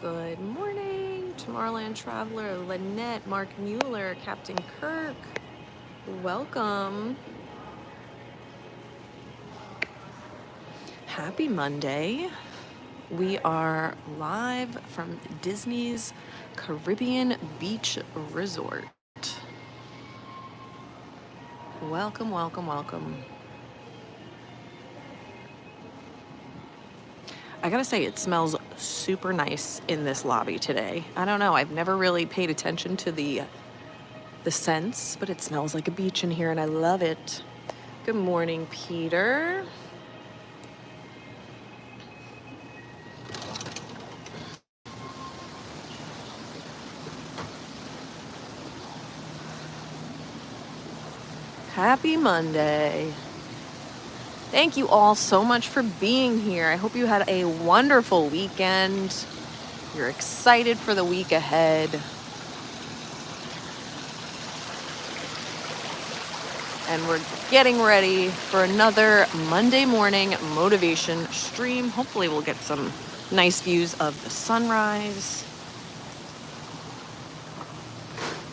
Good morning, Tomorrowland Traveler, Lynette, Mark Mueller, Captain Kirk. Welcome. Happy Monday. We are live from Disney's Caribbean Beach Resort. Welcome, welcome, welcome. I gotta say, it smells super nice in this lobby today. I don't know, I've never really paid attention to the scents, but it smells like a beach in here and I love it. Good morning, Peter. Happy Monday. Thank you all so much for being here. I hope you had a wonderful weekend. You're excited for the week ahead. And we're getting ready for another Monday morning motivation stream. Hopefully we'll get some nice views of the sunrise.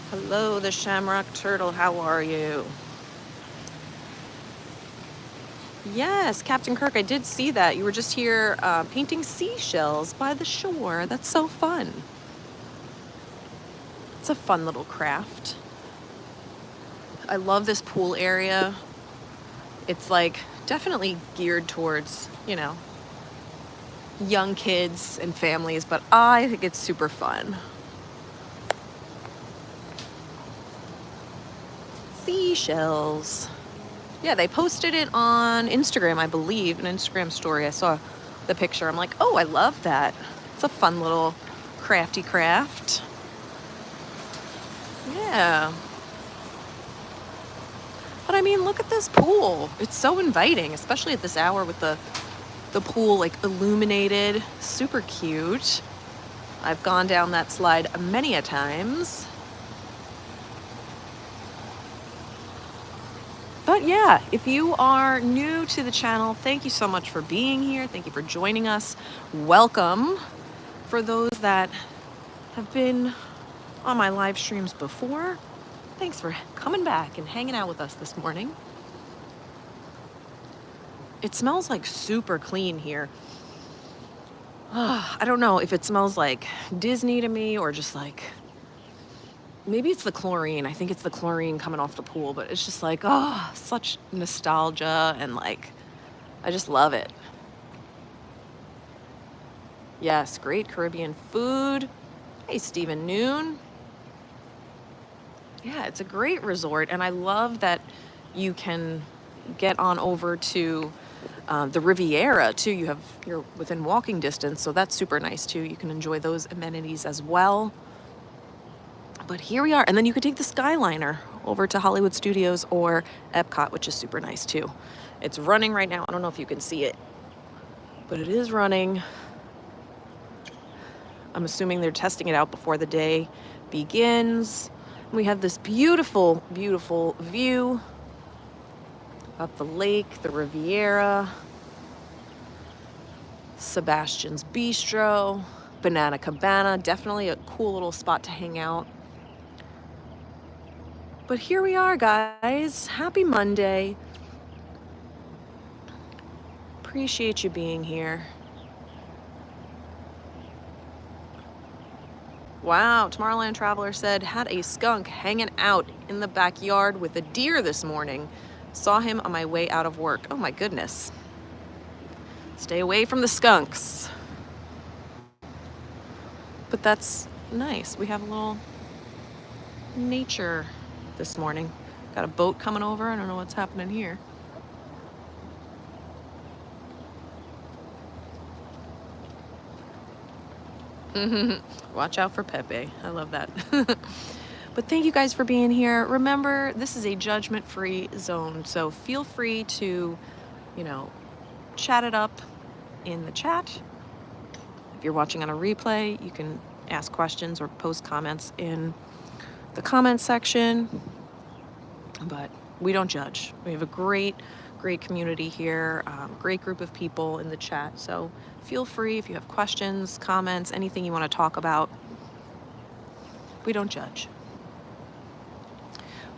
Hello, the Shamrock Turtle. How are you? Yes, Captain Kirk, I did see that. You were just here painting seashells by the shore. That's so fun. It's a fun little craft. I love this pool area. It's like definitely geared towards, young kids and families, but I think it's super fun. Seashells. Yeah, they posted it on Instagram, I believe, an Instagram story. I saw the picture. I'm like, oh, I love that. It's a fun little crafty craft. Yeah. But I mean, look at this pool. It's so inviting, especially at this hour with the pool like illuminated. Super cute. I've gone down that slide many a times. But yeah, if you are new to the channel, thank you so much for being here. Thank you for joining us. Welcome. For those that have been on my live streams before, thanks for coming back and hanging out with us this morning. It smells like super clean here. I don't know if it smells like Disney to me or just like, maybe it's the chlorine. I think it's the chlorine coming off the pool, but it's just like, such nostalgia and like, I just love it. Yes, great Caribbean food. Hey, Stephen Noon. Yeah, it's a great resort, and I love that you can get on over to the Riviera too. You're within walking distance, so that's super nice too. You can enjoy those amenities as well. But here we are, and then you could take the Skyliner over to Hollywood Studios or Epcot, which is super nice too. It's running right now. I don't know if you can see it, but it is running. I'm assuming they're testing it out before the day begins. We have this beautiful, beautiful view of the lake, the Riviera, Sebastian's Bistro, Banana Cabana. Definitely a cool little spot to hang out. But here we are, guys. Happy Monday. Appreciate you being here. Wow, Tomorrowland Traveler said, had a skunk hanging out in the backyard with a deer this morning. Saw him on my way out of work. Oh my goodness. Stay away from the skunks. But that's nice. We have a little nature this morning. Got a boat coming over. I don't know what's happening here. Watch out for Pepe. I love that. But thank you guys for being here. Remember, this is a judgment-free zone, so feel free to, chat it up in the chat. If you're watching on a replay, you can ask questions or post comments in the comment section. But we don't judge. We have a great Great community here, great group of people in the chat. So feel free if you have questions, comments, anything you want to talk about. We don't judge.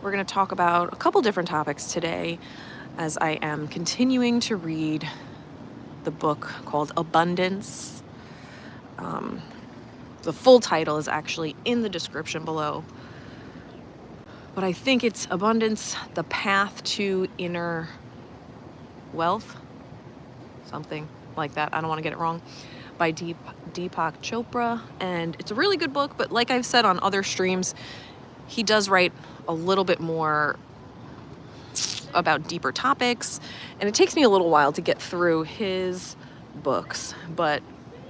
We're going to talk about a couple different topics today as I am continuing to read the book called Abundance. The full title is actually in the description below, but I think it's Abundance, the Path to Inner Wealth, something like that. I don't want to get it wrong, by Deepak Chopra. And it's a really good book, but like I've said on other streams, he does write a little bit more about deeper topics, and it takes me a little while to get through his books, but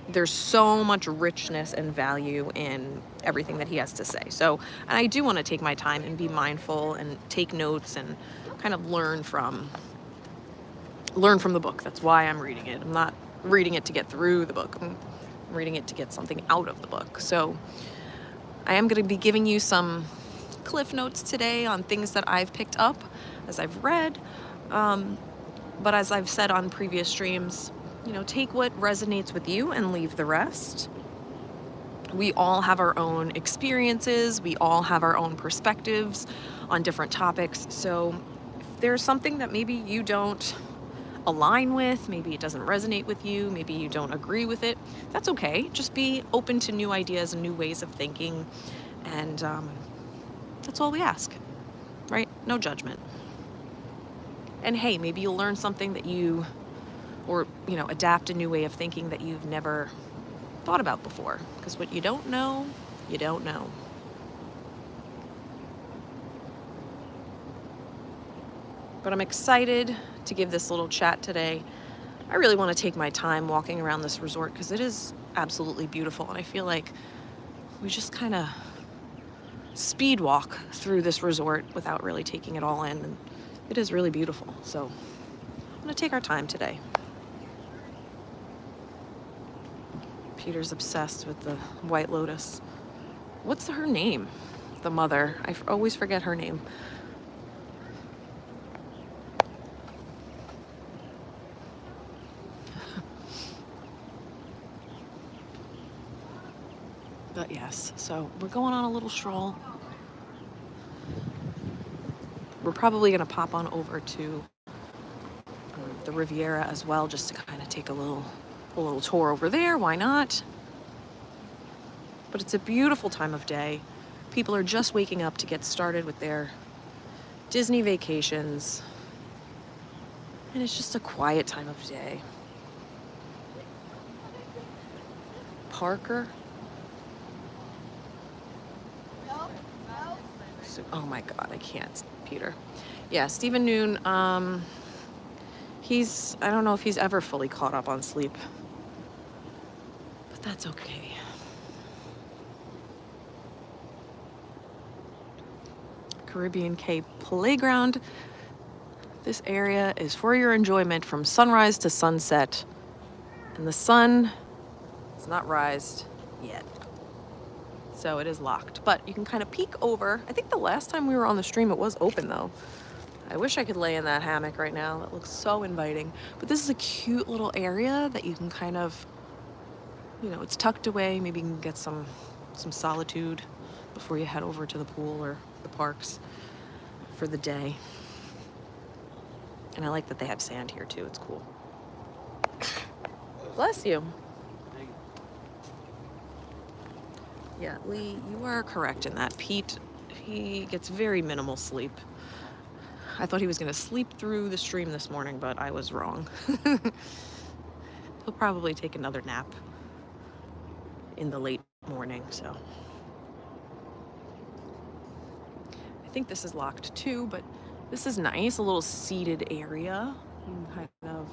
there's so much richness and value in everything that he has to say. So I do want to take my time and be mindful and take notes and kind of learn from the book. That's why I'm reading it. I'm not reading it to get through the book. I'm reading it to get something out of the book. So I am going to be giving you some cliff notes today on things that I've picked up as I've read. But as I've said on previous streams, take what resonates with you and leave the rest. We all have our own experiences. We all have our own perspectives on different topics. So if there's something that maybe you don't align with, maybe it doesn't resonate with you, maybe you don't agree with it, that's okay. Just be open to new ideas and new ways of thinking. And that's all we ask, right? No judgment. And hey, maybe you'll learn something that or adapt a new way of thinking that you've never thought about before. Because what you don't know, you don't know. But I'm excited to give this little chat today. I really want to take my time walking around this resort because it is absolutely beautiful. And I feel like we just kind of speed walk through this resort without really taking it all in. And it is really beautiful. So I'm going to take our time today. Peter's obsessed with the White Lotus. What's her name? The mother. I always forget her name. But yes, so we're going on a little stroll. We're probably going to pop on over to the Riviera as well, just to kind of take a little tour over there. Why not? But it's a beautiful time of day. People are just waking up to get started with their Disney vacations. And it's just a quiet time of day. Parker? Oh my God, I can't, Peter. Yeah, Stephen Noon, I don't know if he's ever fully caught up on sleep. But that's okay. Caribbean Cape Playground. This area is for your enjoyment from sunrise to sunset. And the sun is not rised yet. So it is locked, but you can kind of peek over. I think the last time we were on the stream, it was open though. I wish I could lay in that hammock right now. It looks so inviting. But this is a cute little area that you can kind of, it's tucked away. Maybe you can get some solitude before you head over to the pool or the parks for the day. And I like that they have sand here too. It's cool. Bless you. Yeah, Lee, you are correct in that. Pete, he gets very minimal sleep. I thought he was going to sleep through the stream this morning, but I was wrong. He'll probably take another nap in the late morning, so. I think this is locked too, but this is nice, a little seated area. You can kind of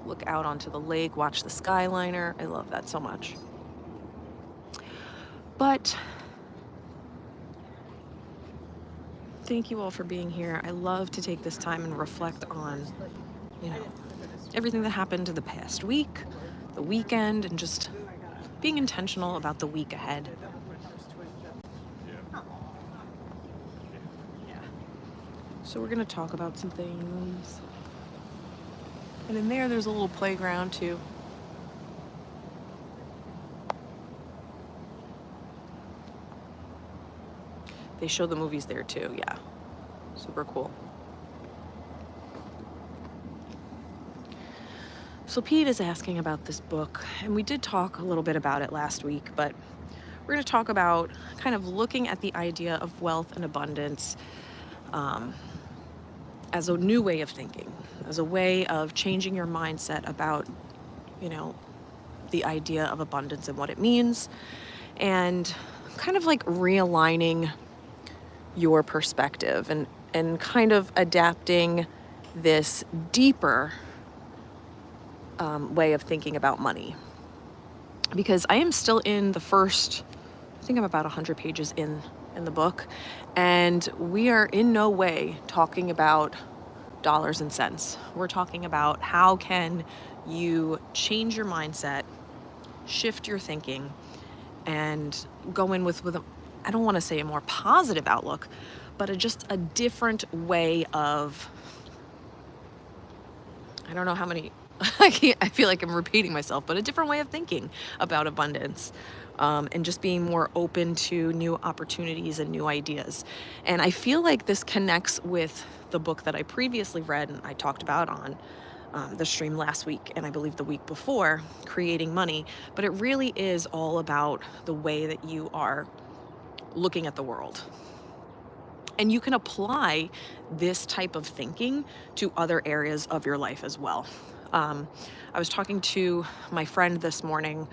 look out onto the lake, watch the Skyliner. I love that so much. But thank you all for being here. I love to take this time and reflect on, everything that happened the past week, the weekend, and just being intentional about the week ahead. So we're going to talk about some things. And in there's a little playground too. They show the movies there too, yeah. Super cool. So Pete is asking about this book, and we did talk a little bit about it last week, but we're going to talk about kind of looking at the idea of wealth and abundance as a new way of thinking, as a way of changing your mindset about, the idea of abundance and what it means, and kind of like realigning your perspective and kind of adapting this deeper way of thinking about money. Because I am still in the first, I think I'm about 100 pages in the book, and we are in no way talking about dollars and cents. We're talking about how can you change your mindset, shift your thinking, and go in with I don't want to say a more positive outlook, but just a different way of, I don't know how many, I feel like I'm repeating myself, but a different way of thinking about abundance, and just being more open to new opportunities and new ideas. And I feel like this connects with the book that I previously read and I talked about on the stream last week, and I believe the week before, Creating Money. But it really is all about the way that you are looking at the world. And you can apply this type of thinking to other areas of your life as well. I was talking to my friend this morning.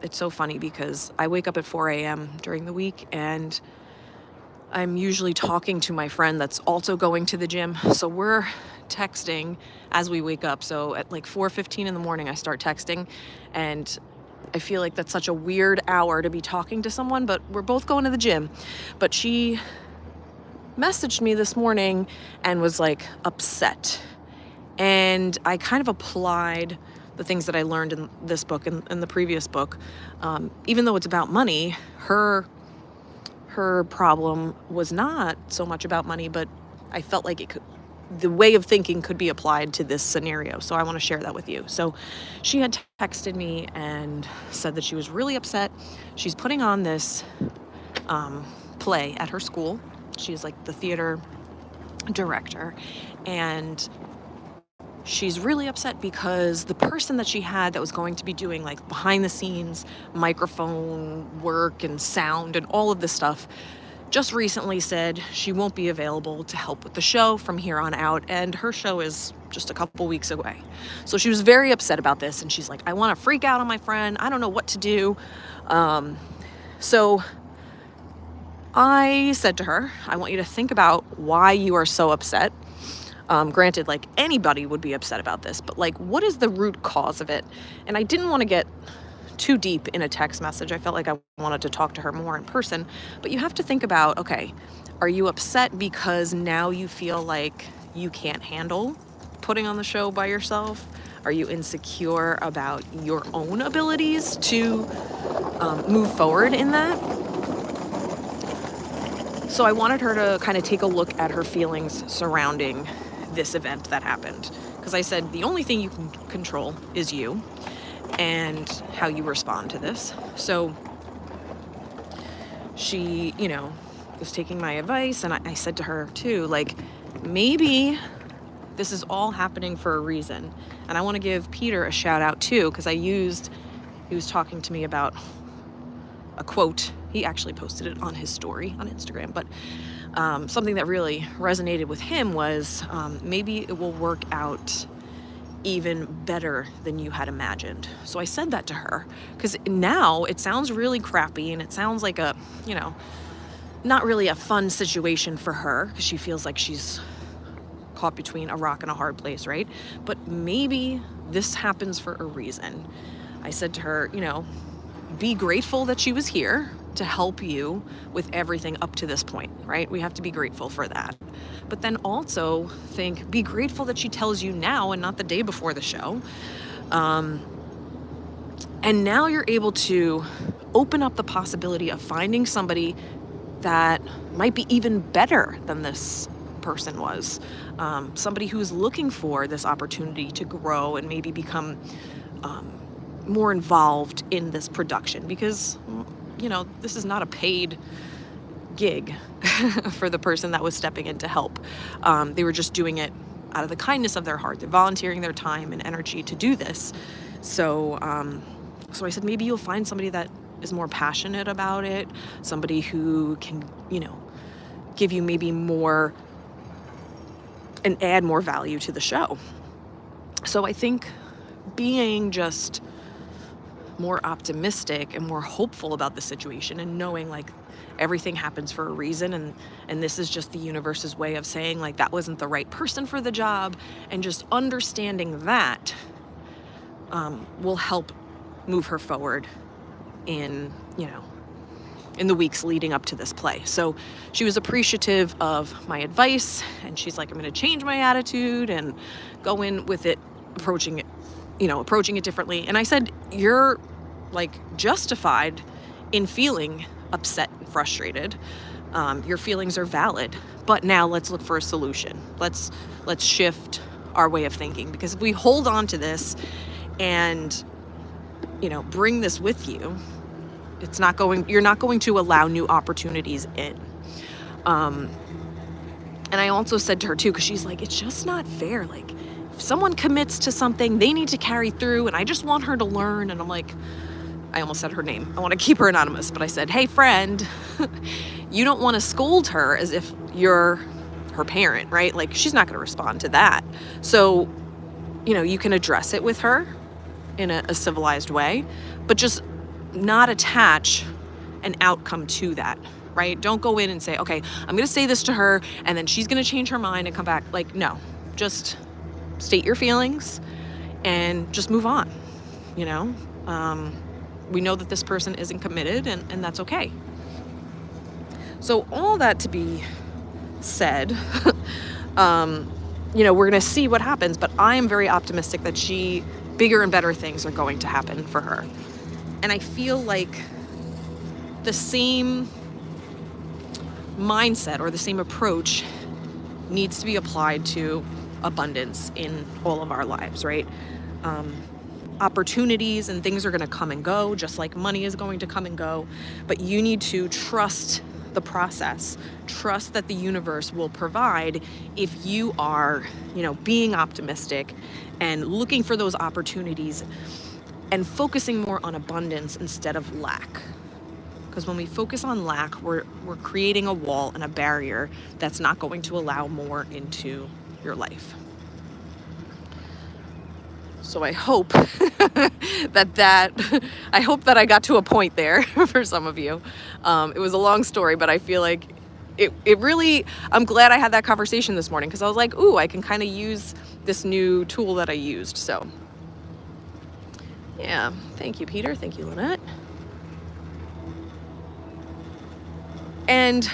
It's so funny because I wake up at 4 a.m. during the week, and I'm usually talking to my friend that's also going to the gym. So we're texting as we wake up. So at like 4:15 in the morning, I start texting, and I feel like that's such a weird hour to be talking to someone, but we're both going to the gym. But she messaged me this morning and was like upset. And I kind of applied the things that I learned in this book and in the previous book. Even though it's about money, her problem was not so much about money, but I felt like the way of thinking could be applied to this scenario. So I want to share that with you. So she had texted me and said that she was really upset. She's putting on this play at her school. She's like the theater director, and she's really upset because the person that she had that was going to be doing like behind the scenes microphone work and sound and all of this stuff just recently said she won't be available to help with the show from here on out, and her show is just a couple weeks away. So she was very upset about this, and she's like, I want to freak out on my friend. I don't know what to do. So I said to her, I want you to think about why you are so upset. Granted, like anybody would be upset about this, but like, what is the root cause of it? And I didn't want to get too deep in a text message. I felt like I wanted to talk to her more in person, but you have to think about, okay, are you upset because now you feel like you can't handle putting on the show by yourself? Are you insecure about your own abilities to move forward in that? So I wanted her to kind of take a look at her feelings surrounding this event that happened. Because I said, the only thing you can control is you and how you respond to this. So she, was taking my advice, and I said to her too, like, maybe this is all happening for a reason. And I want to give Peter a shout out too, because he was talking to me about a quote. He actually posted it on his story on Instagram, but something that really resonated with him was maybe it will work out even better than you had imagined. So I said that to her, because now it sounds really crappy, and it sounds like a, not really a fun situation for her, because she feels like she's caught between a rock and a hard place, right? But maybe this happens for a reason. I said to her, be grateful that she was here to help you with everything up to this point, right? We have to be grateful for that. But then also be grateful that she tells you now and not the day before the show. And now you're able to open up the possibility of finding somebody that might be even better than this person was, somebody who's looking for this opportunity to grow and maybe become more involved in this production, because, you know, this is not a paid gig for the person that was stepping in to help. They were just doing it out of the kindness of their heart. They're volunteering their time and energy to do this. So I said, maybe you'll find somebody that is more passionate about it, somebody who can, you know, give you maybe more and add more value to the show. So I think being just more optimistic and more hopeful about the situation, and knowing like everything happens for a reason, and this is just the universe's way of saying like that wasn't the right person for the job, and just understanding that will help move her forward in, you know, in the weeks leading up to this play. So she was appreciative of my advice, and she's like, I'm going to change my attitude and go in with it, approaching it differently. And I said, you're like justified in feeling upset and frustrated. Your feelings are valid, but now let's look for a solution. Let's shift our way of thinking, because if we hold on to this and, you know, bring this with you, you're not going to allow new opportunities in. And I also said to her too, because she's like, it's just not fair. Like, if someone commits to something, they need to carry through, and I just want her to learn. And I'm like, I almost said her name. I want to keep her anonymous, but I said, hey friend, you don't want to scold her as if you're her parent, right? Like, she's not going to respond to that. So, you know, you can address it with her in a civilized way, but just not attach an outcome to that, right? Don't go in and say, okay, I'm going to say this to her and then she's going to change her mind and come back. Like, no, just state your feelings and just move on. You know, we know that this person isn't committed, and that's okay. So all that to be said, you know, we're going to see what happens, but I am very optimistic that bigger and better things are going to happen for her. And I feel like the same mindset or the same approach needs to be applied to abundance in all of our lives, right? Opportunities and things are going to come and go, just like money is going to come and go. But you need to trust the process, trust that the universe will provide if you are, you know, being optimistic and looking for those opportunities and focusing more on abundance instead of lack. Because when we focus on lack, we're creating a wall and a barrier that's not going to allow more into your life. So I hope I hope that I got to a point there for some of you. It was a long story, but I feel like it really, I'm glad I had that conversation this morning, because I was like, ooh, I can kind of use this new tool that I used. So yeah, thank you, Peter. Thank you, Lynette. And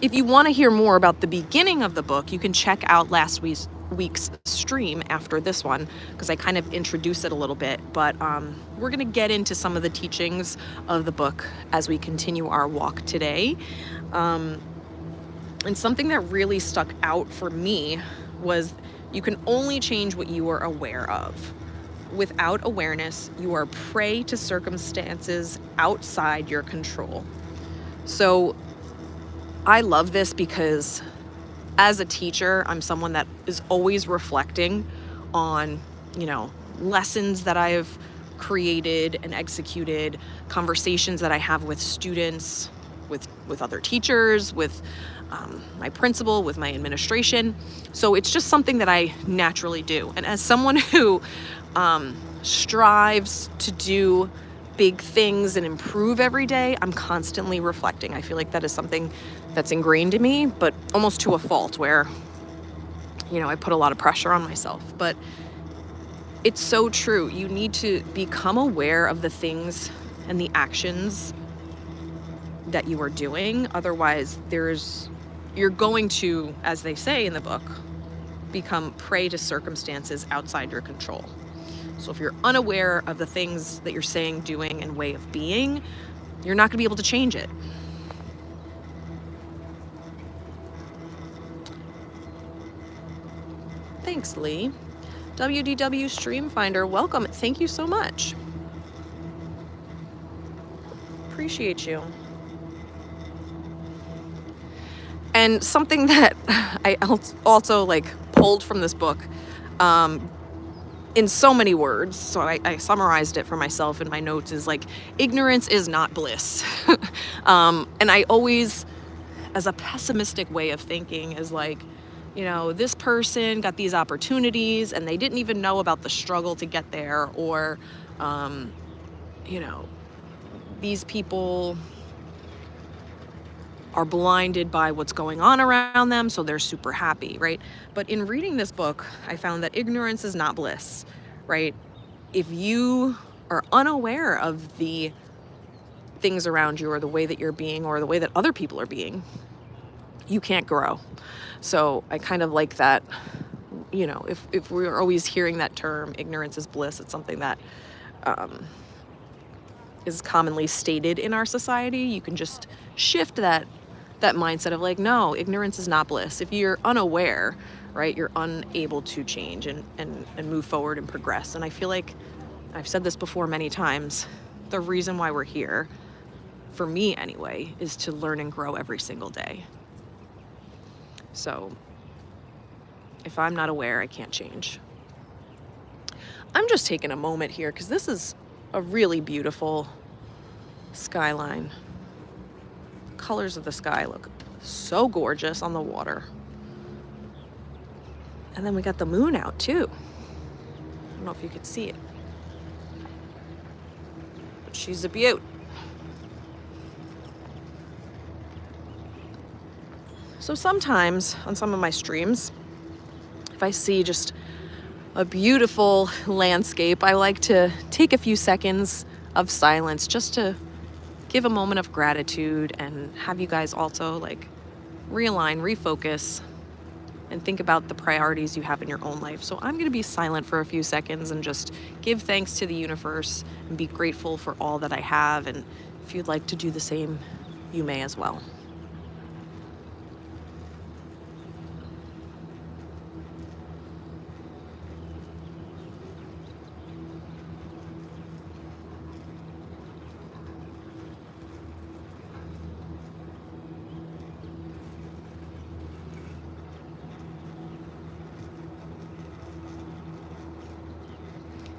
if you want to hear more about the beginning of the book, you can check out last week's stream after this one, because I kind of introduced it a little bit. But we're going to get into some of the teachings of the book as we continue our walk today. And something that really stuck out for me was you can only change what you are aware of. Without awareness, you are prey to circumstances outside your control. So I love this because as a teacher, I'm someone that is always reflecting on, you know, lessons that I've created and executed, conversations that I have with students, with other teachers, with my principal, with my administration. So it's just something that I naturally do. And as someone who strives to do big things and improve every day, I'm constantly reflecting. I feel like that is something that's ingrained in me, but almost to a fault, where, you know, I put a lot of pressure on myself. But it's so true. You need to become aware of the things and the actions that you are doing. Otherwise, you're going to, as they say in the book, become prey to circumstances outside your control. So if you're unaware of the things that you're saying, doing, and way of being, you're not going to be able to change it. Thanks, Lee. WDW Streamfinder, welcome. Thank you so much. Appreciate you. And something that I also like pulled from this book, in so many words, so I summarized it for myself in my notes, is like, ignorance is not bliss. And I always, as a pessimistic way of thinking, is like, this person got these opportunities and they didn't even know about the struggle to get there, or, these people are blinded by what's going on around them, so they're super happy, right? But in reading this book, I found that ignorance is not bliss, right? If you are unaware of the things around you, or the way that you're being, or the way that other people are being, you can't grow. So I kind of like that, if we're always hearing that term, ignorance is bliss, it's something that is commonly stated in our society. You can just shift that mindset of like, no, ignorance is not bliss. If you're unaware, right, you're unable to change and move forward and progress. And I feel like I've said this before many times, the reason why we're here, for me anyway, is to learn and grow every single day. So if I'm not aware, I can't change. I'm just taking a moment here because this is a really beautiful skyline. Colors of the sky look so gorgeous on the water. And then we got the moon out too. I don't know if you could see it, but she's a beaut. So sometimes on some of my streams, if I see just a beautiful landscape, I like to take a few seconds of silence just to give a moment of gratitude and have you guys also like realign, refocus, and think about the priorities you have in your own life. So I'm going to be silent for a few seconds and just give thanks to the universe and be grateful for all that I have. And if you'd like to do the same, you may as well.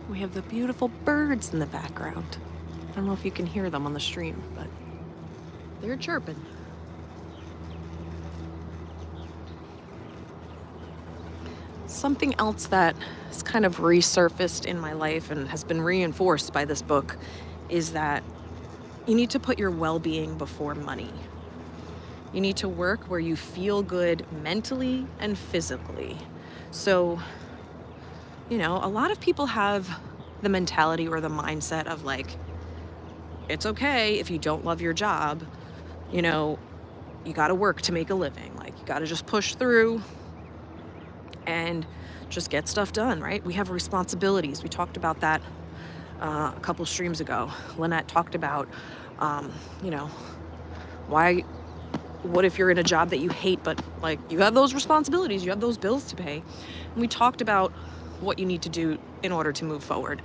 We have the beautiful birds in the background. I don't know if you can hear them on the stream, but they're chirping. Something else that has kind of resurfaced in my life and has been reinforced by this book is that you need to put your well-being before money. You need to work where you feel good mentally and physically. So, a lot of people have the mentality or the mindset of like, it's okay if you don't love your job, you got to work to make a living. Like, you got to just push through and just get stuff done, right? We have responsibilities. We talked about that a couple streams ago. Lynette talked about, what if you're in a job that you hate, but like you have those responsibilities, you have those bills to pay. And we talked about what you need to do in order to move forward.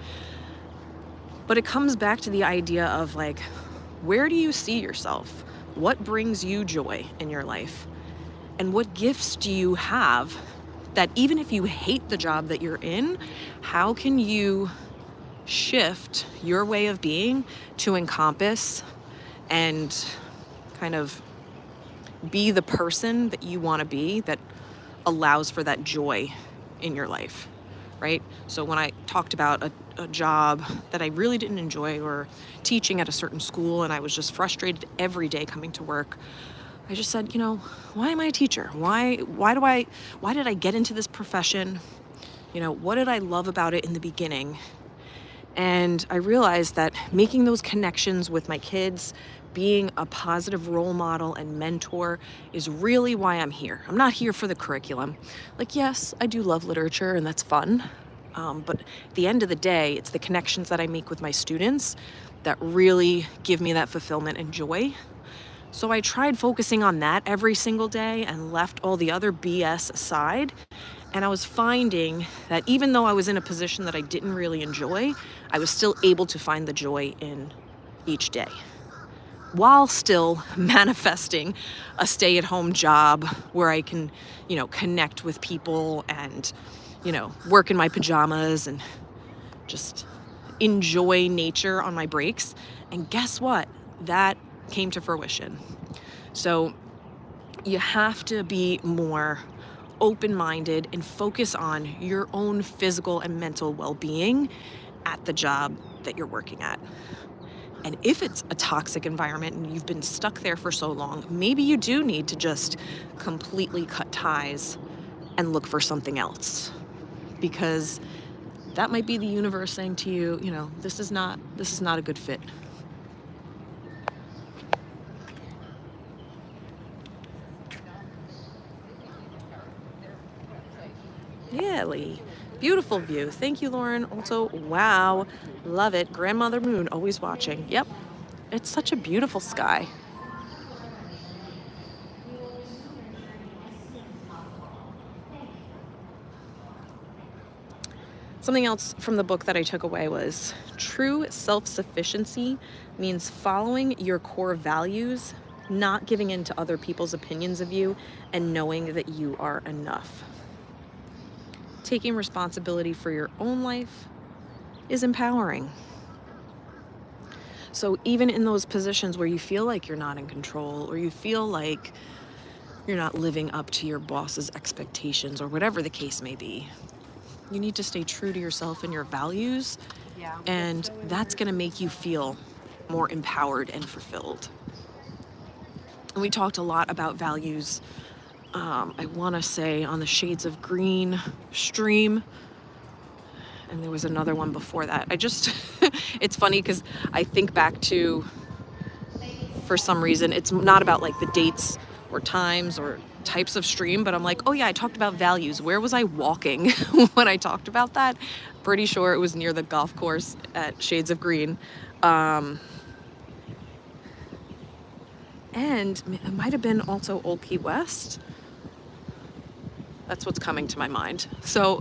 But it comes back to the idea of like, where do you see yourself? What brings you joy in your life? And what gifts do you have that even if you hate the job that you're in, how can you shift your way of being to encompass and kind of be the person that you want to be that allows for that joy in your life, right? So when I talked about a job that I really didn't enjoy, or teaching at a certain school, and I was just frustrated every day coming to work, I just said, why am I a teacher? Why did I get into this profession? What did I love about it in the beginning? And I realized that making those connections with my kids, being a positive role model and mentor, is really why I'm here. I'm not here for the curriculum. Like, yes, I do love literature and that's fun. But at the end of the day, it's the connections that I make with my students that really give me that fulfillment and joy. So I tried focusing on that every single day and left all the other BS aside And I was finding that even though I was in a position that I didn't really enjoy, I was still able to find the joy in each day, while still manifesting a stay-at-home job where I can, connect with people and, work in my pajamas and just enjoy nature on my breaks. And guess what? That came to fruition. So you have to be more open-minded and focus on your own physical and mental well-being at the job that you're working at. And if it's a toxic environment and you've been stuck there for so long, maybe you do need to just completely cut ties and look for something else, because that might be the universe saying to you, this is not a good fit. Yeah, Lee. Beautiful view. Thank you, Lauren. Also, wow. Love it. Grandmother Moon, always watching. Yep. It's such a beautiful sky. Something else from the book that I took away was true self-sufficiency means following your core values, not giving in to other people's opinions of you, and knowing that you are enough. Taking responsibility for your own life is empowering. So even in those positions where you feel like you're not in control, or you feel like you're not living up to your boss's expectations, or whatever the case may be, you need to stay true to yourself and your values, and that's going to make you feel more empowered and fulfilled. And we talked a lot about values, I want to say on the Shades of Green stream, and there was another one before that. It's funny because I think back to, for some reason, it's not about like the dates or times or types of stream, but I'm like, oh yeah, I talked about values. Where was I walking when I talked about that? Pretty sure it was near the golf course at Shades of Green. And it might have been also Old Key West. That's what's coming to my mind. So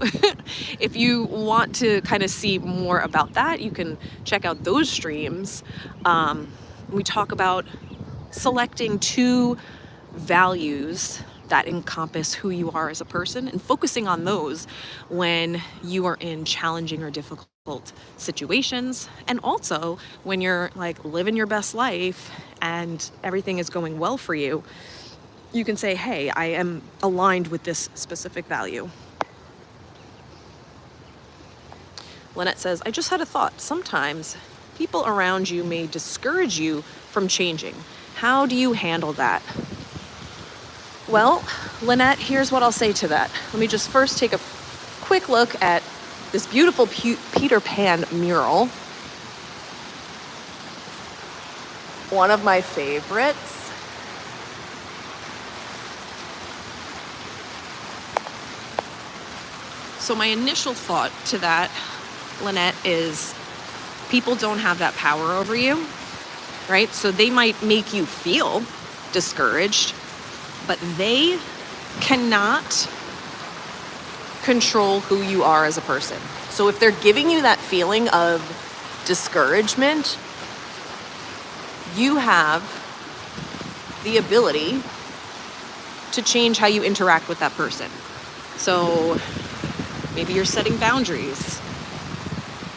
if you want to kind of see more about that, you can check out those streams. We talk about selecting 2 values that encompass who you are as a person and focusing on those when you are in challenging or difficult situations, and also when you're like living your best life and everything is going well for you. You can say, hey, I am aligned with this specific value. Lynette says, I just had a thought. Sometimes people around you may discourage you from changing. How do you handle that? Well, Lynette, here's what I'll say to that. Let me just first take a quick look at this beautiful Peter Pan mural. One of my favorites. So my initial thought to that, Lynette, is people don't have that power over you, right? So they might make you feel discouraged, but they cannot control who you are as a person. So if they're giving you that feeling of discouragement, you have the ability to change how you interact with that person. So maybe you're setting boundaries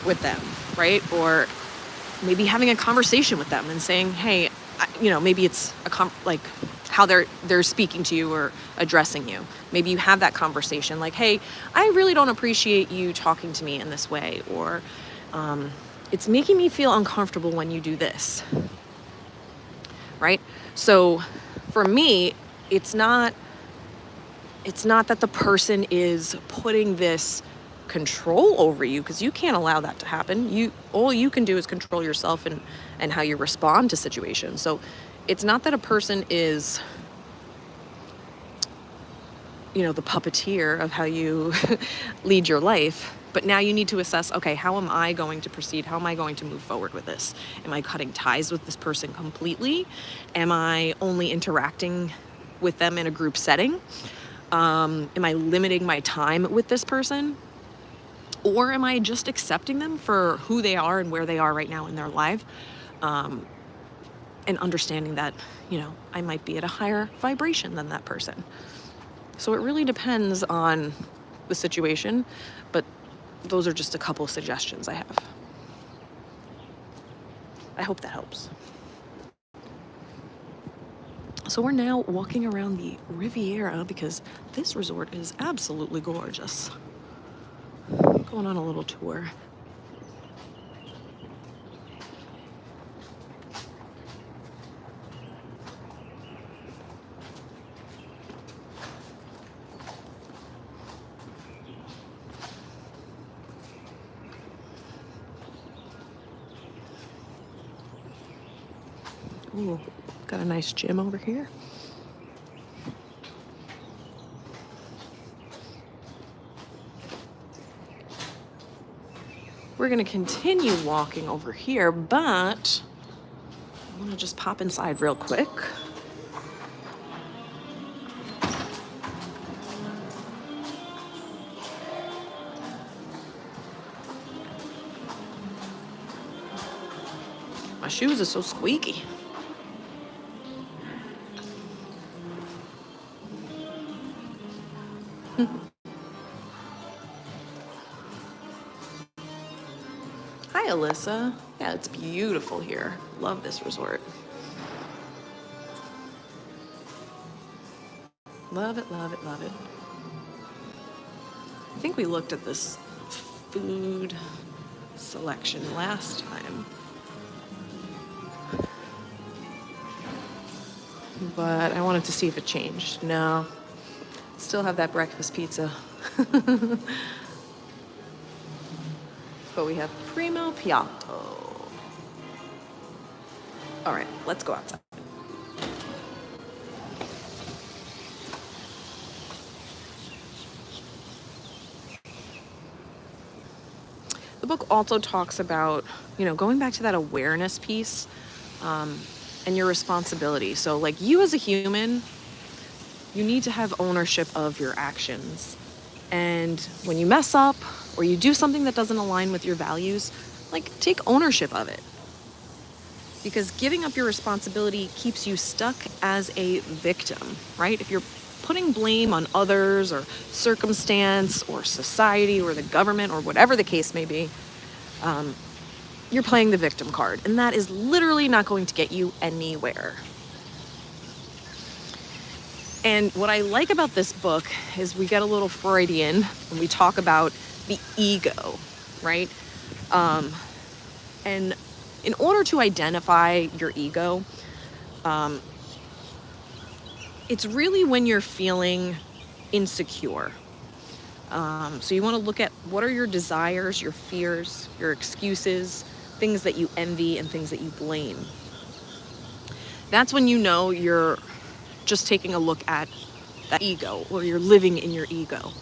with them, right? Or maybe having a conversation with them and saying, hey, maybe it's like how they're speaking to you or addressing you. Maybe you have that conversation like, hey, I really don't appreciate you talking to me in this way, or it's making me feel uncomfortable when you do this, right? So for me, it's not that the person is putting this control over you, because you can't allow that to happen. All you can do is control yourself and how you respond to situations. So it's not that a person is, the puppeteer of how you lead your life, but now you need to assess, okay, how am I going to proceed? How am I going to move forward with this? Am I cutting ties with this person completely? Am I only interacting with them in a group setting? Am I limiting my time with this person? Or am I just accepting them for who they are and where they are right now in their life? And understanding that, I might be at a higher vibration than that person. So it really depends on the situation, but those are just a couple of suggestions I have. I hope that helps. So we're now walking around the Riviera because this resort is absolutely gorgeous. Going on a little tour. Ooh, got a nice gym over here. We're gonna continue walking over here, but I'm gonna just pop inside real quick. My shoes are so squeaky. Hi, Alyssa. Yeah, it's beautiful here. Love this resort. Love it, love it, love it. I think we looked at this food selection last time. But I wanted to see if it changed. No. Still have that breakfast pizza. But we have Primo Piatto. All right, let's go outside. The book also talks about, going back to that awareness piece and your responsibility. So like you as a human, you need to have ownership of your actions. And when you mess up or you do something that doesn't align with your values, take ownership of it. Because giving up your responsibility keeps you stuck as a victim, right? If you're putting blame on others or circumstance or society or the government or whatever the case may be, you're playing the victim card. And that is literally not going to get you anywhere. And what I like about this book is we get a little Freudian when we talk about the ego, right? And in order to identify your ego, it's really when you're feeling insecure. So you want to look at what are your desires, your fears, your excuses, things that you envy and things that you blame. That's when you're just taking a look at that ego, or you're living in your ego.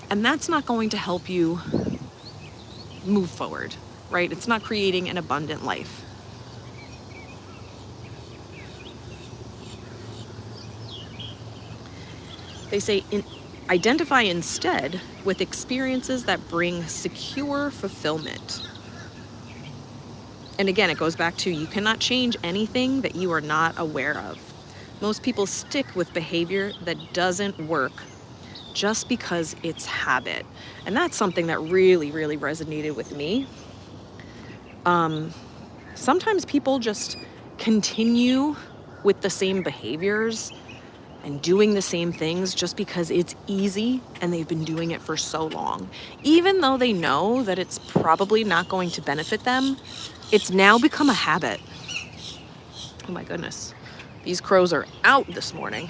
And that's not going to help you move forward, right? It's not creating an abundant life. They say, identify instead with experiences that bring secure fulfillment. And again, it goes back to you cannot change anything that you are not aware of. Most people stick with behavior that doesn't work just because it's habit. And that's something that really, really resonated with me. Sometimes people just continue with the same behaviors and doing the same things just because it's easy and they've been doing it for so long. Even though they know that it's probably not going to benefit them, it's now become a habit. Oh my goodness. These crows are out this morning.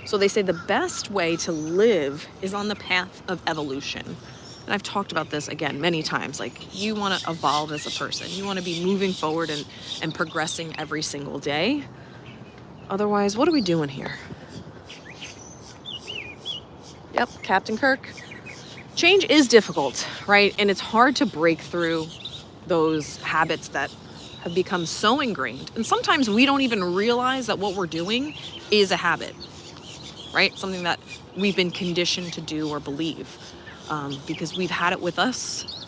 So they say the best way to live is on the path of evolution. And I've talked about this again many times. You want to evolve as a person. You want to be moving forward and progressing every single day. Otherwise, what are we doing here? Yep, Captain Kirk. Change is difficult, right? And it's hard to break through those habits that have become so ingrained. And sometimes we don't even realize that what we're doing is a habit, right? Something that we've been conditioned to do or believe, because we've had it with us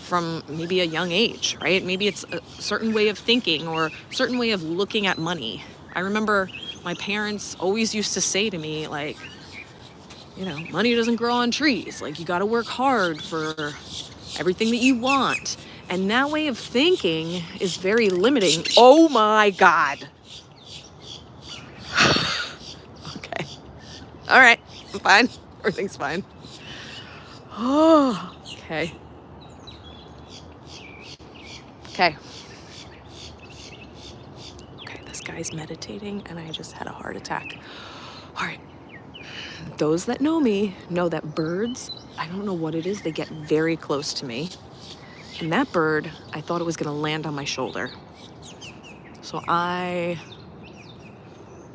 from maybe a young age, right? Maybe it's a certain way of thinking or a certain way of looking at money. I remember my parents always used to say to me, like, you know, money doesn't grow on trees. Like, you got to work hard for everything that you want. And that way of thinking is very limiting. Oh my God. Okay. All right. I'm fine. Everything's fine. Oh, okay. Okay. Okay, this guy's meditating and I just had a heart attack. All right. Those that know me know that birds, I don't know what it is, they get very close to me. And that bird, I thought it was going to land on my shoulder. So I'm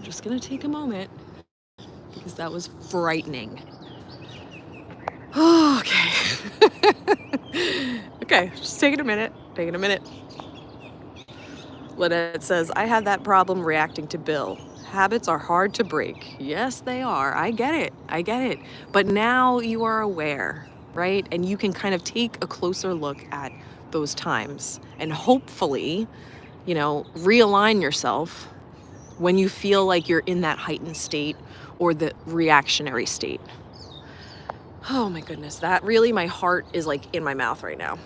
just going to take a moment because that was frightening. Oh, okay. Okay, just taking a minute. Lynette says, I had that problem reacting to Bill. Habits are hard to break. Yes, they are. I get it. But now you are aware, right? And you can kind of take a closer look at those times and hopefully, you know, realign yourself when you feel like you're in that heightened state or the reactionary state. Oh my goodness, that really, my heart is like in my mouth right now.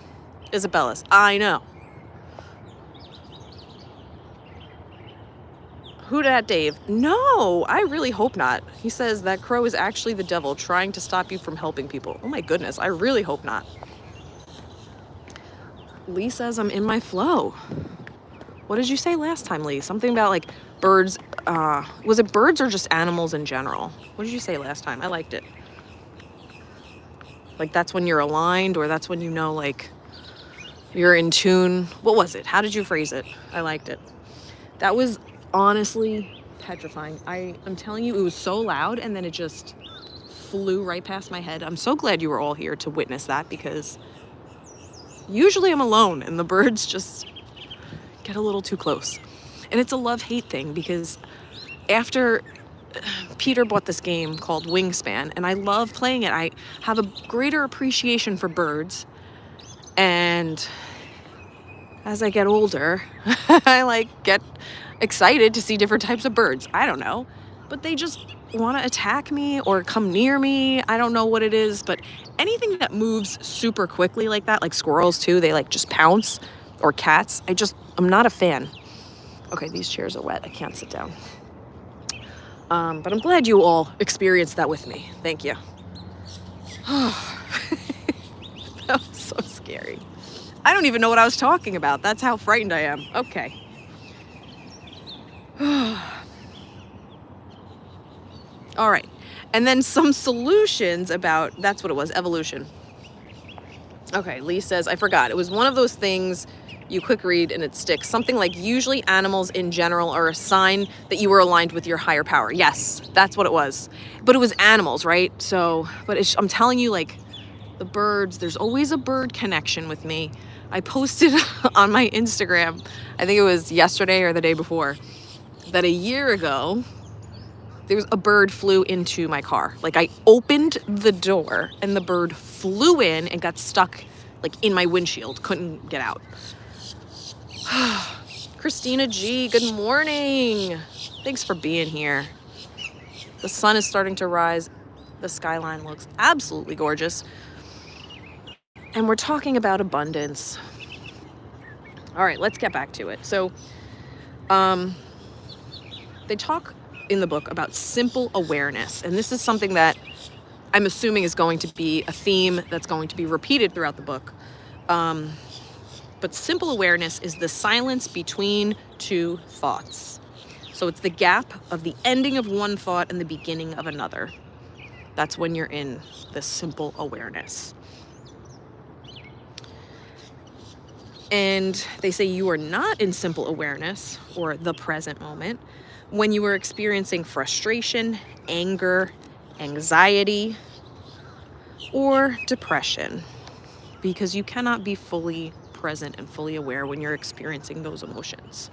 Isabella's, I know. Who dat, Dave? No, I really hope not. He says that crow is actually the devil trying to stop you from helping people. Oh my goodness, I really hope not. Lee says I'm in my flow. What did you say last time, Lee? Something about like birds. Was it birds or just animals in general? What did you say last time? I liked it. Like that's when you're aligned, or that's when you know like you're in tune. What was it? How did you phrase it? I liked it. That was honestly petrifying. I'm telling you, it was so loud and then it just flew right past my head. I'm so glad you were all here to witness that, because usually I'm alone and the birds just get a little too close. And it's a love-hate thing, because after Peter bought this game called Wingspan, and I love playing it. I have a greater appreciation for birds. And as I get older, I like get excited to see different types of birds. I don't know, but they just want to attack me or come near me. I don't know what it is, but anything that moves super quickly like that, like squirrels too, they like just pounce, or cats. I'm not a fan. Okay, these chairs are wet. I can't sit down. But I'm glad you all experienced that with me. Thank you. That was so scary. I don't even know what I was talking about. That's how frightened I am. Okay. All right. And then some solutions about, that's what it was, evolution. Okay, Lee says, I forgot. It was one of those things you quick read and it sticks. Something like, usually animals in general are a sign that you were aligned with your higher power. Yes, that's what it was. But it was animals, right? So, but I'm telling you, like, the birds, there's always a bird connection with me. I posted on my Instagram, I think it was yesterday or the day before, that a year ago, there was a bird flew into my car. Like, I opened the door and the bird flew in and got stuck like in my windshield, couldn't get out. Christina G, good morning. Thanks for being here. The sun is starting to rise. The skyline looks absolutely gorgeous. And we're talking about abundance. All right, let's get back to it. So, they talk in the book about simple awareness. And this is something that I'm assuming is going to be a theme that's going to be repeated throughout the book. But simple awareness is the silence between two thoughts. So it's the gap of the ending of one thought and the beginning of another. That's when you're in this simple awareness. And they say you are not in simple awareness, or the present moment, when you are experiencing frustration, anger, anxiety, or depression, because you cannot be fully present and fully aware when you're experiencing those emotions.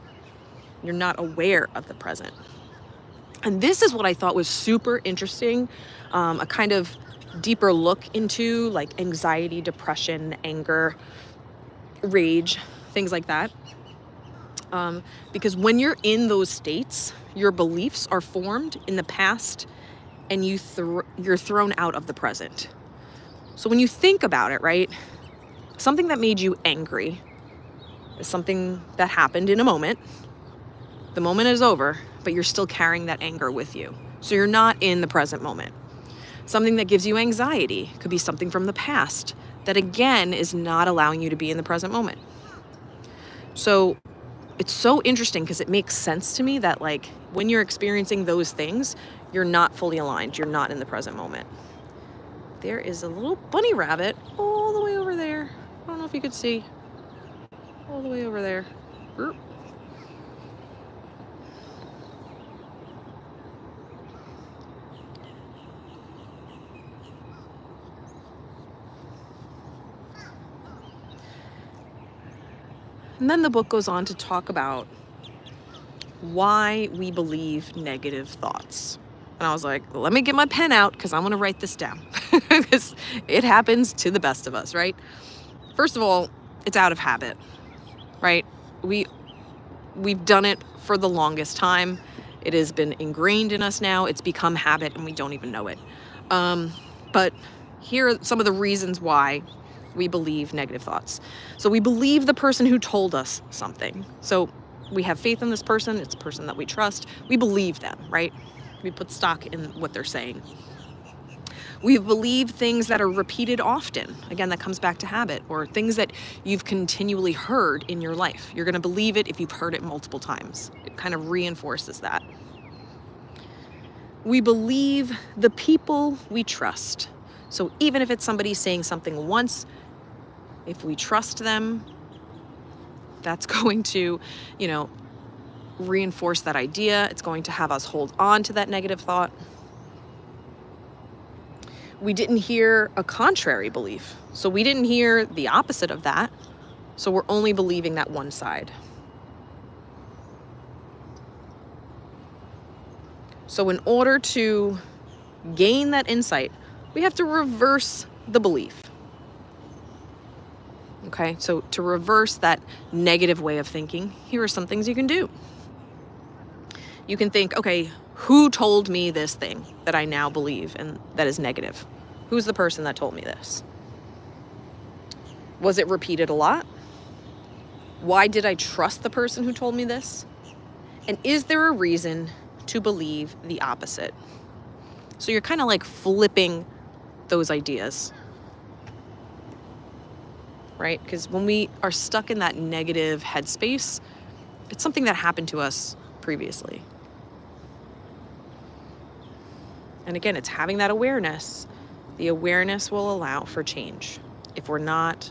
You're not aware of the present. And this is what I thought was super interesting, a kind of deeper look into like anxiety, depression, anger, rage, things like that. Because when you're in those states, your beliefs are formed in the past and you're thrown out of the present. So when you think about it, right, something that made you angry is something that happened in a moment. The moment is over, but you're still carrying that anger with you. So you're not in the present moment. Something that gives you anxiety could be something from the past that again is not allowing you to be in the present moment. So it's so interesting because it makes sense to me that like when you're experiencing those things, you're not fully aligned. You're not in the present moment. There is a little bunny rabbit all the way over there. I don't know if you could see. All the way over there. Burp. And then the book goes on to talk about why we believe negative thoughts. And I was like, let me get my pen out because I want to write this down because it happens to the best of us, right? First of all, it's out of habit, right? We've done it for the longest time. It has been ingrained in us now. It's become habit and we don't even know it. But here are some of the reasons why we believe negative thoughts. So we believe the person who told us something. So we have faith in this person. It's a person that we trust. We believe them, right? We put stock in what they're saying. We believe things that are repeated often. Again, that comes back to habit, or things that you've continually heard in your life. You're going to believe it if you've heard it multiple times. It kind of reinforces that. We believe the people we trust. So even if it's somebody saying something once, if we trust them, that's going to, reinforce that idea. It's going to have us hold on to that negative thought. We didn't hear a contrary belief. So we didn't hear the opposite of that. So we're only believing that one side. So in order to gain that insight, we have to reverse the belief. Okay, so to reverse that negative way of thinking, here are some things you can do. You can think, okay, who told me this thing that I now believe and that is negative? Who's the person that told me this? Was it repeated a lot? Why did I trust the person who told me this? And is there a reason to believe the opposite? So you're kind of like flipping those ideas, right? Because when we are stuck in that negative headspace, it's something that happened to us previously. And again, it's having that awareness. The awareness will allow for change. If we're not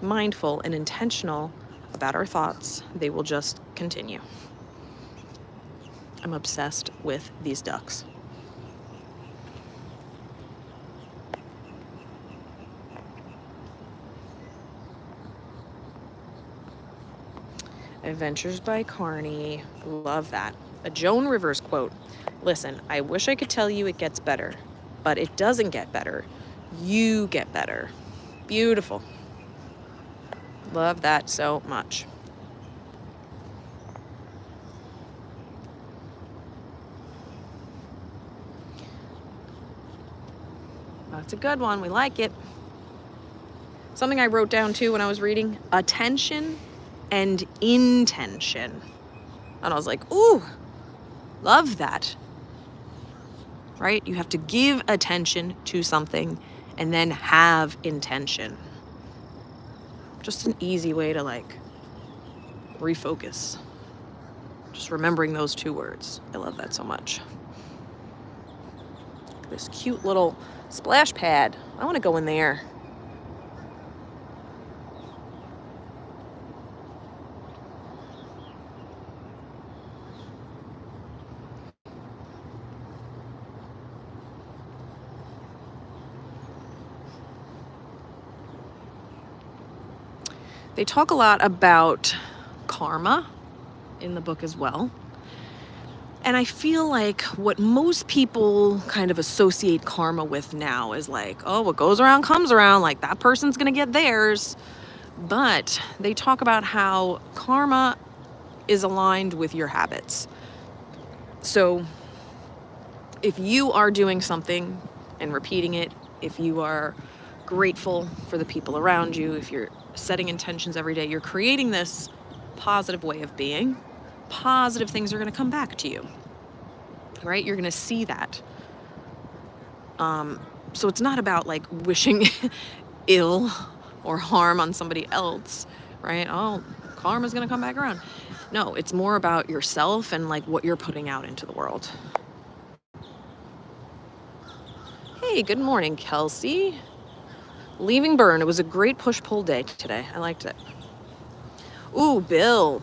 mindful and intentional about our thoughts, they will just continue. I'm obsessed with these ducks. Adventures by Carney. Love that. A Joan Rivers quote. Listen, I wish I could tell you it gets better, but it doesn't get better. You get better. Beautiful. Love that so much. That's a good one. We like it. Something I wrote down too when I was reading, attention and intention. And I was like, ooh, love that. Right? You have to give attention to something and then have intention. Just an easy way to like refocus. Just remembering those two words. I love that so much. This cute little splash pad. I want to go in there. They talk a lot about karma in the book as well. And I feel like what most people kind of associate karma with now is like, oh, what goes around comes around, like that person's gonna get theirs. But they talk about how karma is aligned with your habits. So if you are doing something and repeating it, if you are grateful for the people around you, if you're setting intentions every day, you're creating this positive way of being, positive things are going to come back to you, right? You're going to see that. So it's not about like wishing ill or harm on somebody else, right? Oh, karma's going to come back around. No, it's more about yourself and like what you're putting out into the world. Hey, good morning, Kelsey. Leaving Burn. It was a great push-pull day today. I liked it. Ooh, Bill.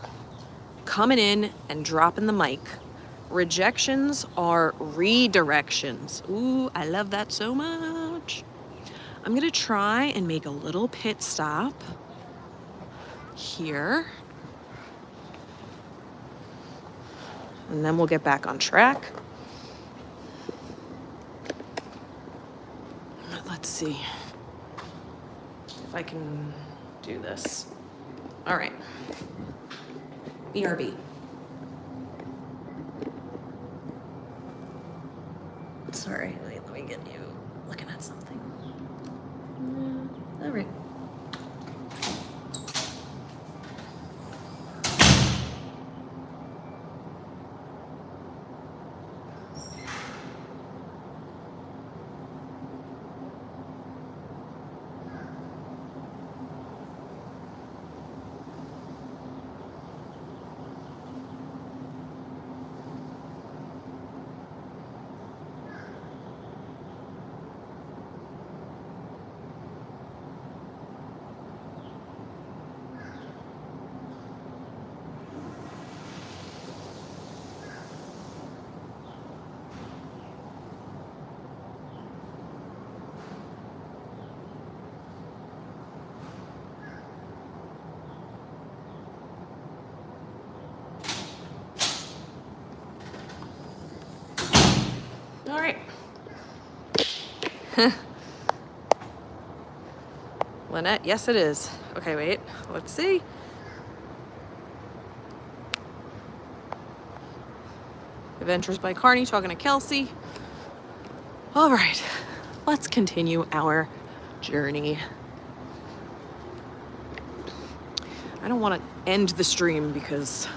Coming in and dropping the mic. Rejections are redirections. Ooh, I love that so much. I'm going to try and make a little pit stop here. And then we'll get back on track. Let's see if I can do this. All right. BRB. Sorry, let me get you looking at something. All right. All right. Lynette, yes it is. Okay, wait, let's see. Adventures by Carney, talking to Kelsey. All right, let's continue our journey. I don't want to end the stream because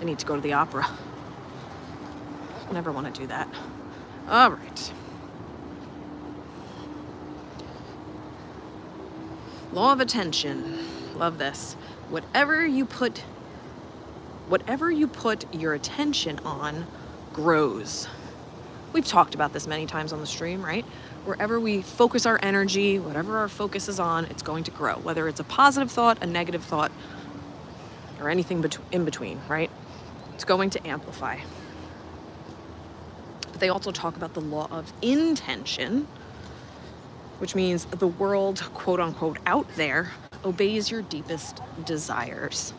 I need to go to the opera. I never want to do that. All right. Law of attention. Love this. Whatever you put your attention on grows. We've talked about this many times on the stream, right? Wherever we focus our energy, whatever our focus is on, it's going to grow. Whether it's a positive thought, a negative thought, or anything in between, right? It's going to amplify. But they also talk about the law of intention, which means the world, quote unquote, out there obeys your deepest desires.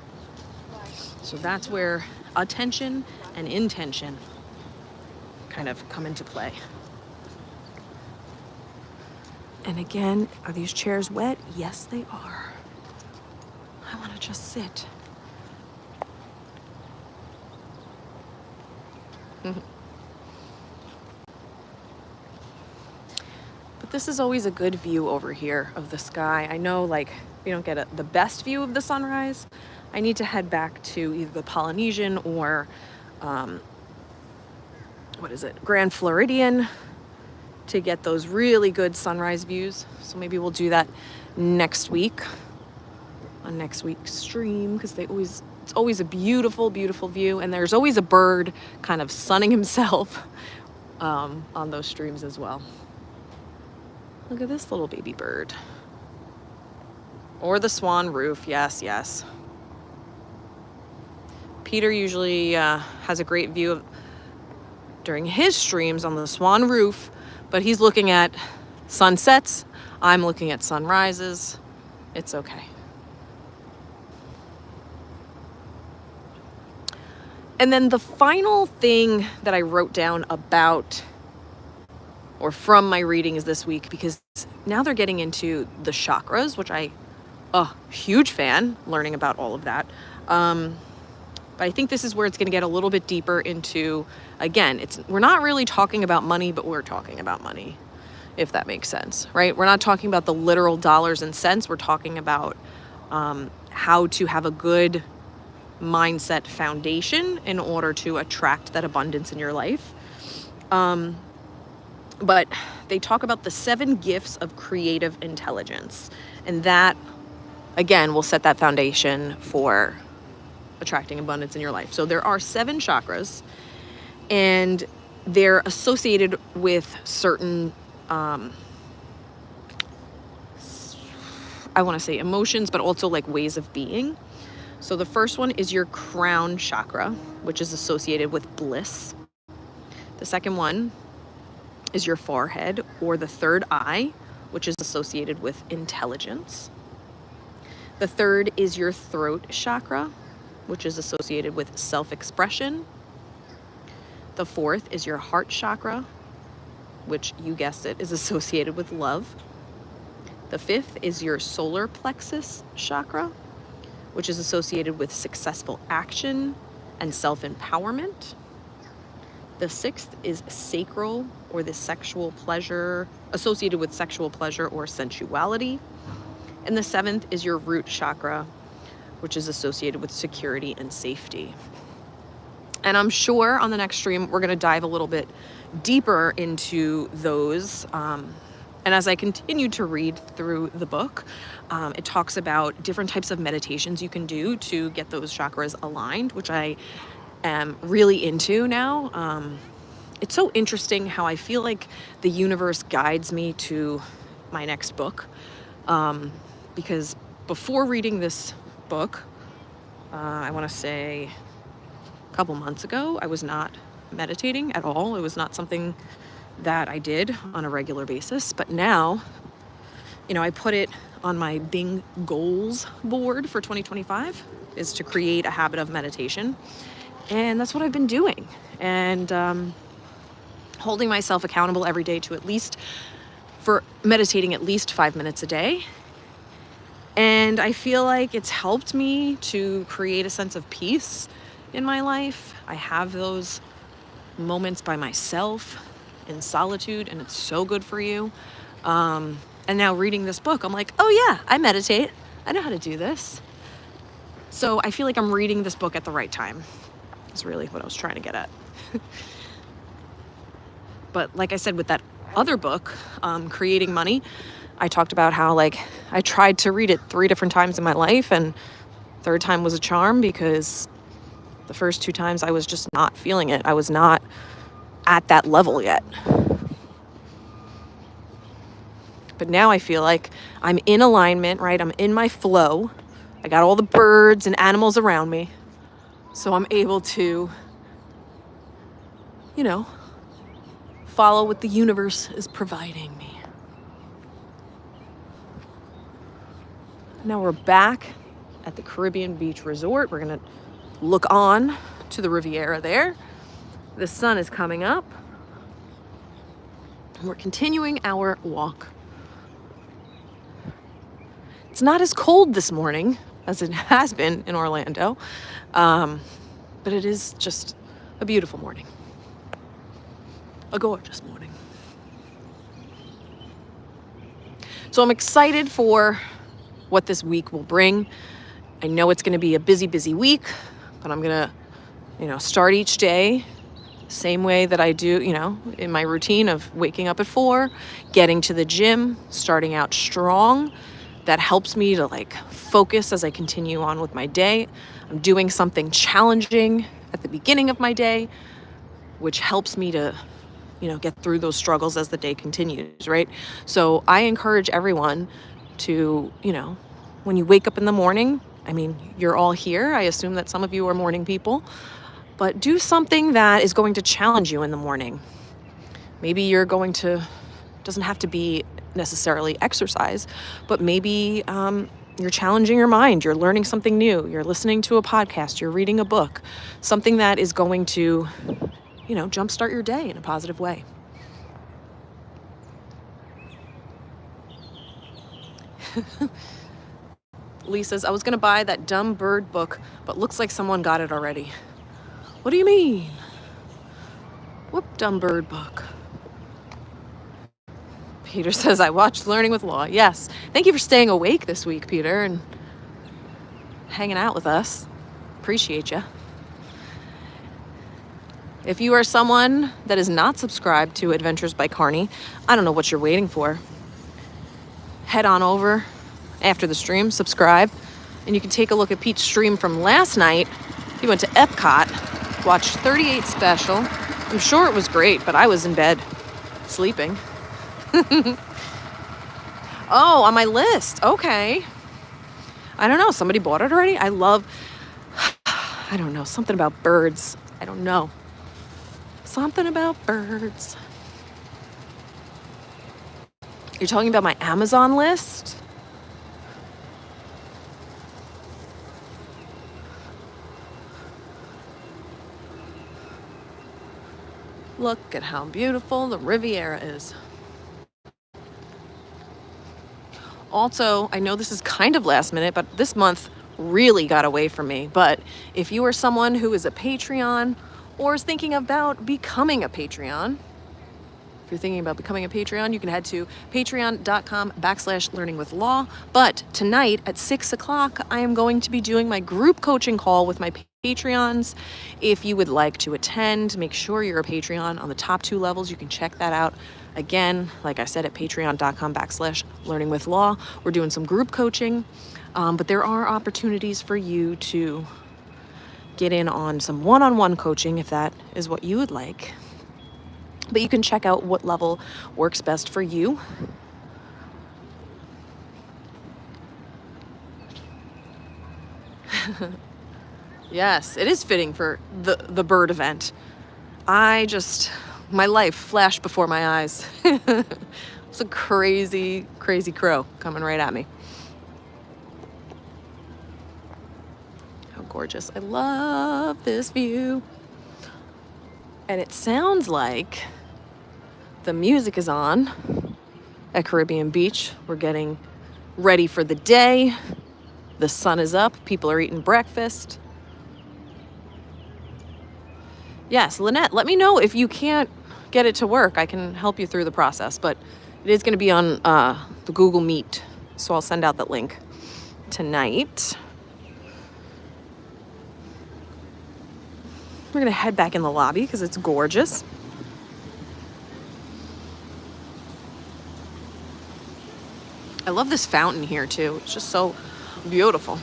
So that's where attention and intention kind of come into play. And again, are these chairs wet? Yes, they are. I want to just sit. But this is always a good view over here of the sky. I know, like, we don't get the best view of the sunrise. I need to head back to either the Polynesian or, Grand Floridian to get those really good sunrise views. So maybe we'll do that next week on next week's stream, because it's always a beautiful, beautiful view, and there's always a bird kind of sunning himself on those streams as well. Look at this little baby bird. Or the swan roof, yes, yes. Peter usually has a great view during his streams on the swan roof, but he's looking at sunsets. I'm looking at sunrises. It's okay. And then the final thing that I wrote down about or from my readings this week, because now they're getting into the chakras, which huge fan learning about all of that. But I think this is where it's going to get a little bit deeper into, again, we're not really talking about money, but we're talking about money, if that makes sense, right? We're not talking about the literal dollars and cents. We're talking about how to have a good mindset foundation in order to attract that abundance in your life. But they talk about the 7 gifts of creative intelligence. And that, again, will set that foundation for attracting abundance in your life. So there are 7 chakras, and they're associated with certain, I want to say emotions, but also like ways of being. So the first one is your crown chakra, which is associated with bliss. The second one is your forehead, or the third eye, which is associated with intelligence. The third is your throat chakra, which is associated with self-expression. The fourth is your heart chakra, which, you guessed it, is associated with love. The fifth is your solar plexus chakra, which is associated with successful action and self-empowerment. The sixth is sacral, or the sexual pleasure, associated with sexual pleasure or sensuality. And the seventh is your root chakra, which is associated with security and safety. And I'm sure on the next stream, we're going to dive a little bit deeper into those. And as I continue to read through the book, it talks about different types of meditations you can do to get those chakras aligned, which I am really into now. It's so interesting how I feel like the universe guides me to my next book. Because before reading this book, I want to say a couple months ago, I was not meditating at all. It was not something that I did on a regular basis. But now, I put it on my Bing goals board for 2025 is to create a habit of meditation. And that's what I've been doing. And holding myself accountable every day for meditating at least 5 minutes a day. And I feel like it's helped me to create a sense of peace in my life. I have those moments by myself in solitude, and it's so good for you. And now reading this book, I'm like, oh yeah, I meditate. I know how to do this. So I feel like I'm reading this book at the right time. Is really what I was trying to get at. But like I said, with that other book, Creating Money, I talked about how I tried to read it 3 different times in my life, and third time was a charm because the first 2 times I was just not feeling it. I was not at that level yet. But now I feel like I'm in alignment, right? I'm in my flow. I got all the birds and animals around me. So I'm able to, follow what the universe is providing me. Now we're back at the Caribbean Beach Resort. We're going to look on to the Riviera there. The sun is coming up. And we're continuing our walk. It's not as cold this morning as it has been in Orlando, but it is just a beautiful morning. A gorgeous morning. So I'm excited for what this week will bring. I know it's going to be a busy, busy week, but I'm going to, start each day same way that I do, in my routine of waking up at 4, getting to the gym, starting out strong. That helps me to focus as I continue on with my day. I'm doing something challenging at the beginning of my day, which helps me to get through those struggles as the day continues, right? So I encourage everyone to, when you wake up in the morning, you're all here. I assume that some of you are morning people, but do something that is going to challenge you in the morning. Maybe doesn't have to be necessarily exercise, but maybe, you're challenging your mind, you're learning something new, you're listening to a podcast, you're reading a book, something that is going to, jumpstart your day in a positive way. Lee says, I was going to buy that dumb bird book, but looks like someone got it already. What do you mean? What dumb bird book? Peter says, I watched Learning with Law. Yes. Thank you for staying awake this week, Peter, and hanging out with us. Appreciate you. If you are someone that is not subscribed to Adventures by Carney, I don't know what you're waiting for. Head on over after the stream, subscribe, and you can take a look at Pete's stream from last night. He went to Epcot, watched 38 Special. I'm sure it was great, but I was in bed, sleeping. Oh, on my list. Okay. I don't know. Somebody bought it already? I don't know. Something about birds. I don't know. Something about birds. You're talking about my Amazon list? Look at how beautiful the Riviera is. Also, I know this is kind of last minute, but this month really got away from me. But if you are someone who is a Patreon or is thinking about becoming a Patreon, if you're thinking about becoming a Patreon, you can head to patreon.com/learningwithlaw. But tonight at 6 o'clock, I am going to be doing my group coaching call with my Patreons. If you would like to attend, make sure you're a Patreon on the top 2 levels. You can check that out. Again, like I said, at patreon.com/learningwithlaw. We're doing some group coaching, but there are opportunities for you to get in on some one-on-one coaching if that is what you would like. But you can check out what level works best for you. Yes, it is fitting for the bird event. My life flashed before my eyes. It's a crazy, crazy crow coming right at me. How gorgeous. I love this view. And it sounds like the music is on at Caribbean Beach. We're getting ready for the day. The sun is up. People are eating breakfast. Yes, Lynette, let me know if you can't get it to work. I can help you through the process, but it is going to be on the Google Meet, so I'll send out that link tonight. We're going to head back in the lobby because it's gorgeous. I love this fountain here too. It's just so beautiful.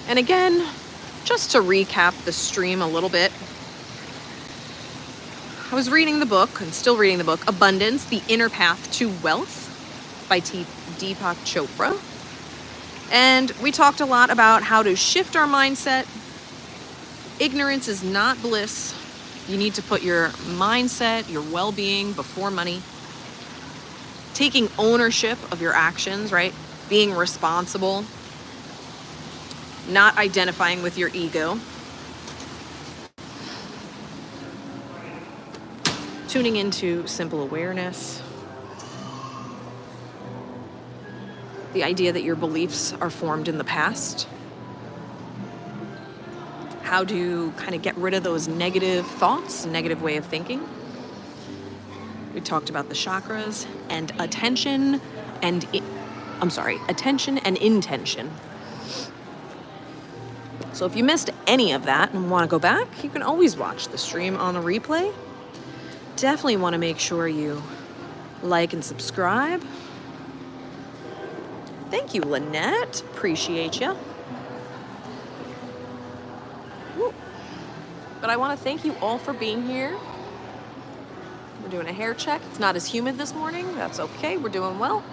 And again, just to recap the stream a little bit, I was reading the book and still reading the book, Abundance, The Inner Path to Wealth by Deepak Chopra. And we talked a lot about how to shift our mindset. Ignorance is not bliss. You need to put your mindset, your well-being before money. Taking ownership of your actions, right? Being responsible. Not identifying with your ego. Tuning into simple awareness. The idea that your beliefs are formed in the past. How to kind of get rid of those negative thoughts, negative way of thinking. We talked about the chakras and attention and intention. So if you missed any of that and want to go back, you can always watch the stream on a replay. Definitely want to make sure you like and subscribe. Thank you, Lynette. Appreciate you. But I want to thank you all for being here. We're doing a hair check. It's not as humid this morning. That's okay. We're doing well.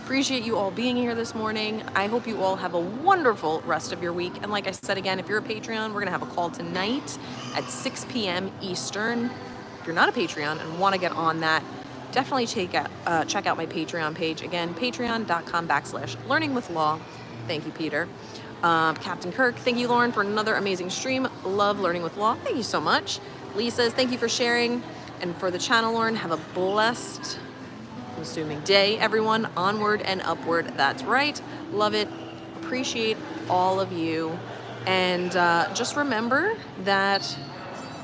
Appreciate you all being here this morning. I hope you all have a wonderful rest of your week. And like I said again, if you're a Patreon, we're going to have a call tonight at 6 p.m. Eastern. if you're not a Patreon and want to get on that, definitely check out my Patreon page. Again, patreon.com/learningwithlaw. Thank you, Peter. Captain Kirk, thank you, Lauren, for another amazing stream. Love Learning with Law. Thank you so much. Lee says, thank you for sharing. And for the channel, Lauren, have a blessed, I'm assuming, day, everyone. Onward and upward. That's right. Love it. Appreciate all of you. And just remember that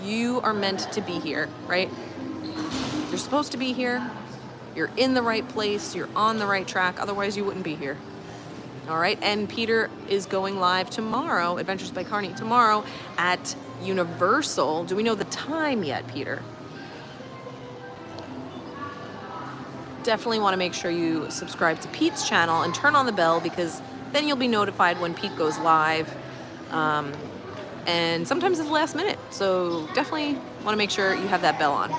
you are meant to be here, right? You're supposed to be here. You're in the right place. You're on the right track. Otherwise, you wouldn't be here. All right. And Peter is going live tomorrow, Adventures by Carney, tomorrow at Universal. Do we know the time yet, Peter? Definitely want to make sure you subscribe to Pete's channel and turn on the bell, because then you'll be notified when Pete goes live. And sometimes it's last minute. So definitely want to make sure you have that bell on.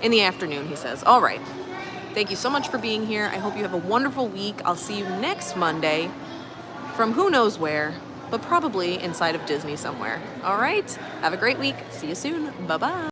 In the afternoon, he says. All right. Thank you so much for being here. I hope you have a wonderful week. I'll see you next Monday from who knows where, but probably inside of Disney somewhere. All right. Have a great week. See you soon. Bye-bye.